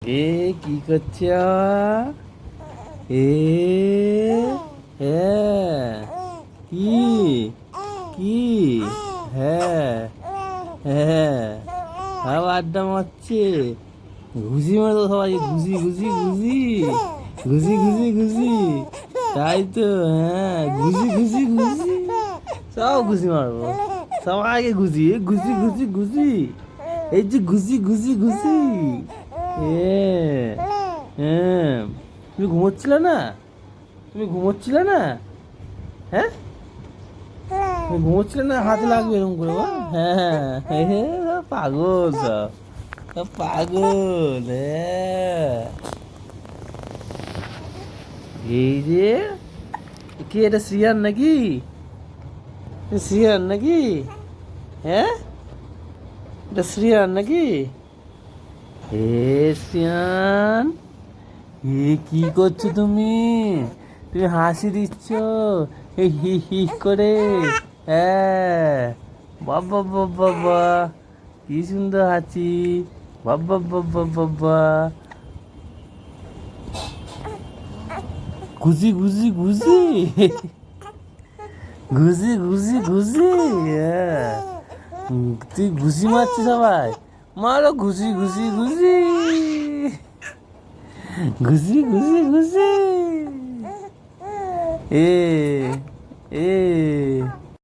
কি করছ? এ হ্যাঁ, কি কি হ্যাঁ হ্যাঁ, সব আড্ডা মারছে। ঘুষি মারে তো সবাই, ঘুষি ঘুষি ঘুষি ঘুষি ঘুষি ঘুষি। তাই তো, হ্যাঁ, ঘুষি ঘুষি ঘুষি, সব ঘুষি মারবো সবাইকে, ঘুষি ঘুষি ঘুষি ঘুষি, এই যে ঘুষি ঘুষি ঘুষি। হ্যাঁ, তুমি ঘুমোচ্ছিলে না? তুমি ঘুমোচ্ছিলে না? হ্যাঁ, তুমি ঘুমোচ্ছিলে না? হাতে লাগবে এরকম করে বল। হ্যাঁ সব পাগল, সব সব পাগল। হ্যাঁ, এই যে, কি এটা শ্রিয়ান নাকি? শ্রিয়ান নাকি? হ্যাঁ, এটা শ্রিয়ান নাকি? হে শ্রিয়ান, কি করছো তুমি? তুমি হাসি দিচ্ছ এই হি হি করে। হ্যাঁ, বাবা বাবা বাবা, কি সুন্দর হাসি। বাবা বাবা বাবা, ঘুষি ঘুষি ঘুষি ঘুষি ঘুষি ঘুষি। হ্যাঁ, তুই ঘুষি মারছিস সবাই, মারো ঘুষি ঘুষি ঘুষি ঘুষি ঘুষি ঘুষি। এ এ